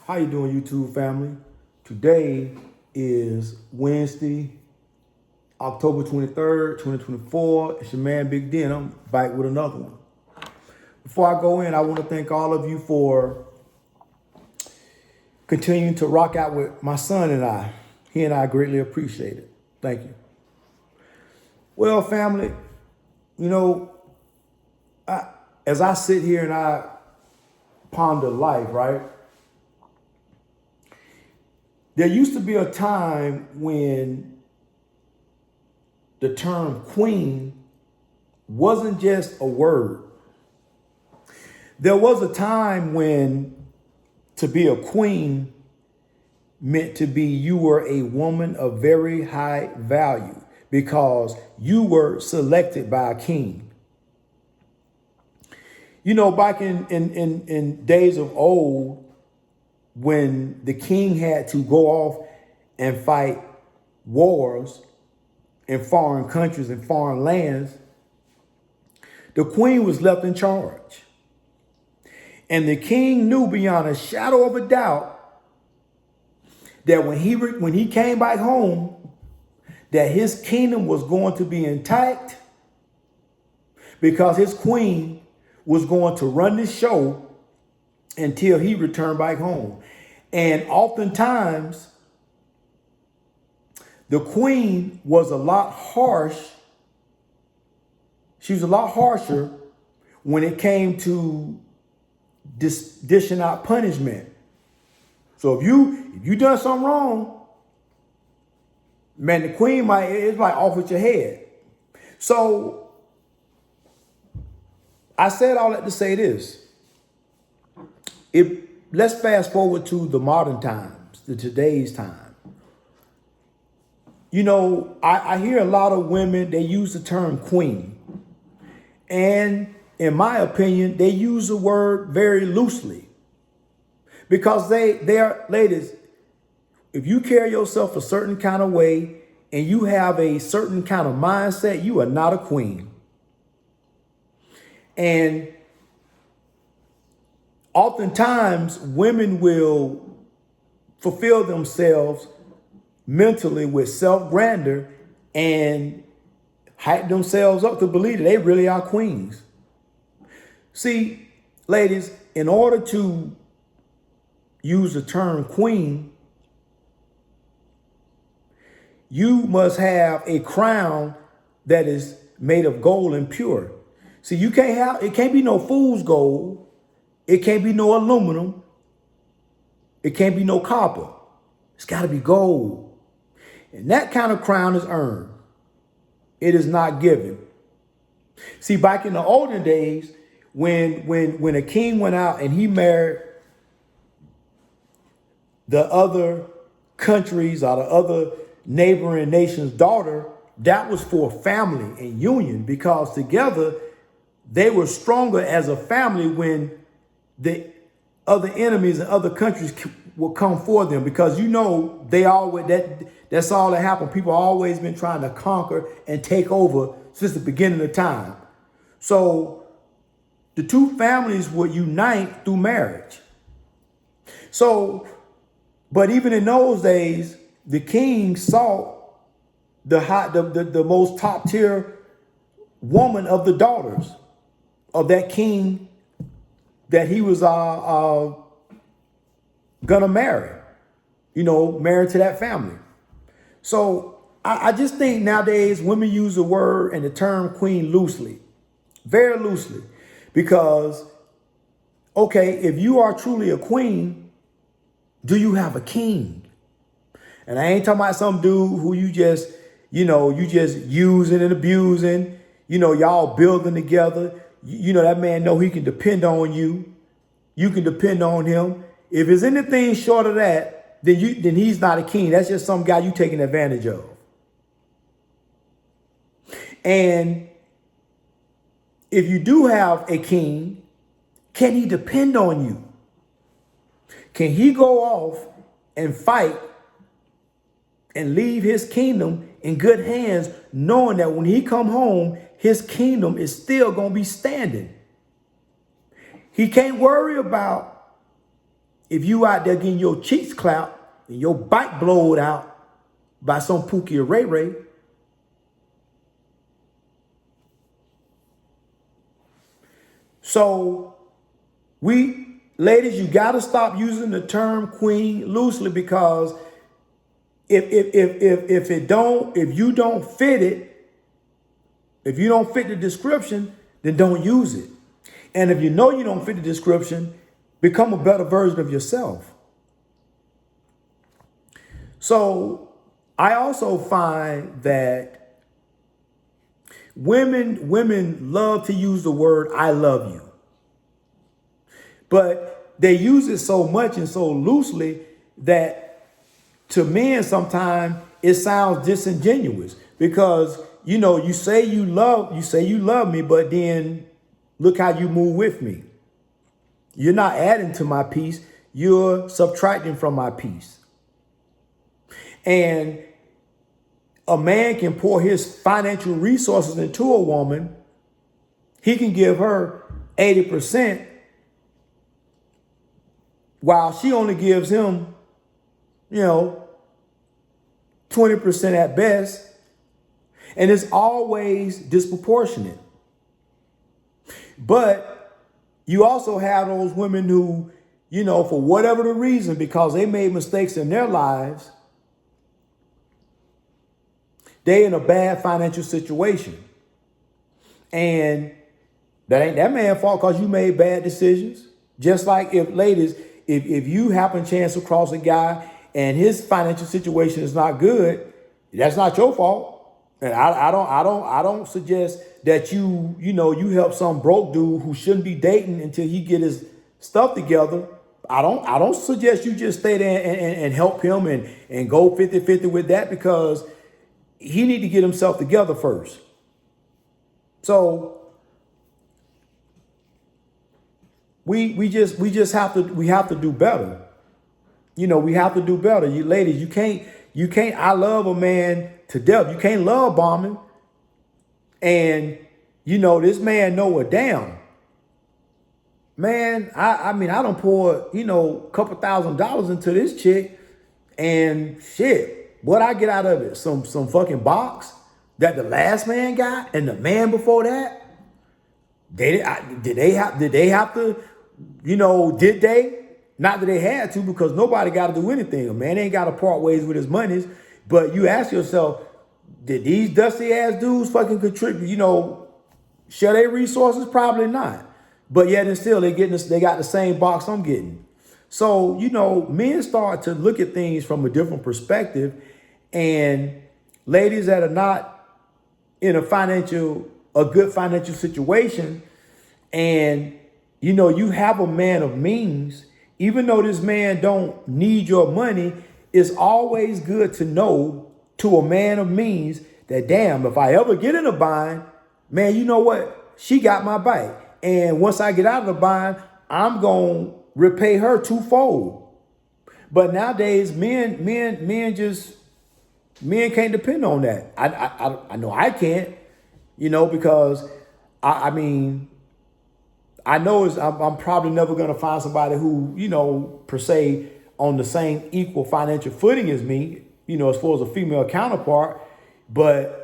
How you doing, YouTube family? Today is Wednesday, October 23rd, 2024. It's your man, Big D, and I'm back with another one. Before I go in, I want to thank all of you for continuing to rock out with my son and I. He and I greatly appreciate it. Thank you. Well, family, you know, as I sit here and I ponder life, right? There used to be a time when the term queen wasn't just a word. There was a time when to be a queen meant to be you were a woman of very high value because you were selected by a king. You know, back in days of old, when the king had to go off and fight wars in foreign countries and foreign lands, the queen was left in charge. And the king knew beyond a shadow of a doubt that when he came back home, that his kingdom was going to be intact because his queen was going to run the show until he returned back home. And oftentimes, the queen was a lot harsh. She was a lot harsher when it came to dishing out punishment. So if you done something wrong, man, the queen it's like off with your head. So I said all that to say this. Let's fast forward to the modern times, to today's time. You know, I hear a lot of women, they use the term queen. And in my opinion, they use the word very loosely. Because they are, ladies, if you carry yourself a certain kind of way and you have a certain kind of mindset, you are not a queen. And oftentimes, women will fulfill themselves mentally with self-grandeur and hype themselves up to believe that they really are queens. See, ladies, in order to use the term queen, you must have a crown that is made of gold and pure. See, it can't be no fool's gold. It can't be no aluminum. It can't be no copper. It's got to be gold. And that kind of crown is earned. It is not given. See, back in the olden days, when a king went out and he married the other countries or the other neighboring nation's daughter, that was for family and union, because together they were stronger as a family when the other enemies and other countries will come for them, because you know that's all that happened. People have always been trying to conquer and take over since the beginning of time. So the two families would unite through marriage. So, but even in those days, the king sought the most top tier woman of the daughters of that king that he was gonna marry, married to that family. So I just think nowadays women use the word and the term queen loosely, very loosely, because, okay, if you are truly a queen, do you have a king? And I ain't talking about some dude who you just using and abusing, y'all building together. That man know he can depend on you. You can depend on him. If it's anything short of that, then he's not a king. That's just some guy you taking advantage of. And if you do have a king, can he depend on you? Can he go off and fight and leave his kingdom in good hands, knowing that when he come home, his kingdom is still going to be standing? He can't worry about if you out there getting your cheeks clapped and your bike blowed out by some Pookie or Ray Ray, so ladies, you got to stop using the term queen loosely, because if you don't fit the description, then don't use it. And if you know you don't fit the description, become a better version of yourself. So I also find that women love to use the word "I love you," but they use it so much and so loosely that to men sometimes it sounds disingenuous, because you say you love me, but then look how you move with me. You're not adding to my peace, you're subtracting from my peace. And a man can pour his financial resources into a woman. He can give her 80%, while she only gives him, 20% at best. And it's always disproportionate. But you also have those women who, for whatever the reason, because they made mistakes in their lives, they in a bad financial situation. And that ain't that man's fault, because you made bad decisions. Just like if you happen chance across a guy and his financial situation is not good, that's not your fault. And I don't suggest that you help some broke dude who shouldn't be dating until he get his stuff together. I don't suggest you just stay there and help him and go 50-50 with that, because he need to get himself together first. So we have to do better. We have to do better. You ladies, you can't, I love a man to death. You can't love bombing. And, this man know a damn. Man, I done poured, a couple $1,000s into this chick, and shit, what I get out of it? Some fucking box that the last man got, and the man before that, did they have to, did they? Not that they had to, because nobody got to do anything. A man ain't got to part ways with his monies. But you ask yourself, did these dusty ass dudes fucking contribute? Share their resources? Probably not. But yet and still, they got the same box I'm getting. So, men start to look at things from a different perspective, and ladies that are not in a good financial situation, and, you have a man of means, even though this man don't need your money, it's always good to know, to a man of means, that damn, if I ever get in a bind, man, you know what? She got my back. And once I get out of the bind, I'm going to repay her twofold. But nowadays, men can't depend on that. I know I can't, because I know I'm probably never going to find somebody who, per se, on the same equal financial footing as me, as far as a female counterpart. But,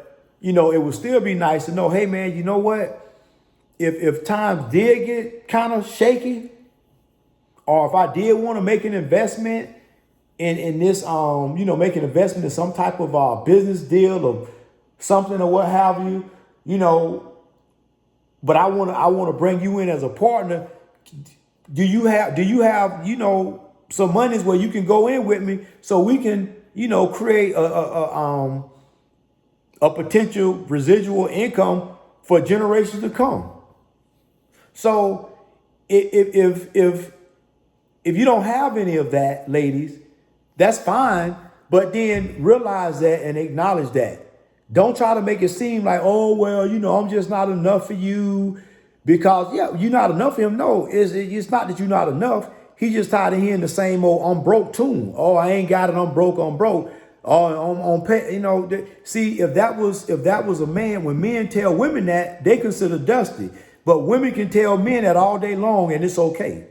it would still be nice to know, hey, man, you know what? If times did get kind of shaky, or if I did want to make an investment in this, make an investment in some type of business deal or something or what have you, but I want to bring you in as a partner. Do you have some monies where you can go in with me so we can, create a potential residual income for generations to come? So if you don't have any of that, ladies, that's fine. But then realize that and acknowledge that. Don't try to make it seem like, oh, well, I'm just not enough for you, because, yeah, you're not enough for him. No, it's not that you're not enough. He just tired of hearing the same old I'm broke tune. Oh, I ain't got it. I'm broke. Oh, I'm pay. See, if that was a man, when men tell women that, they consider dusty. But women can tell men that all day long, and it's okay.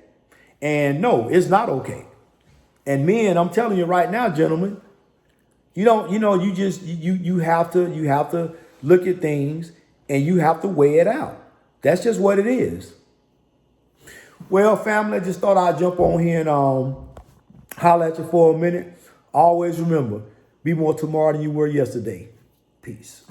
And no, it's not okay. And men, I'm telling you right now, gentlemen, you don't, you have to look at things and you have to weigh it out. That's just what it is. Well, family, I just thought I'd jump on here and holler at you for a minute. Always remember, be more tomorrow than you were yesterday. Peace.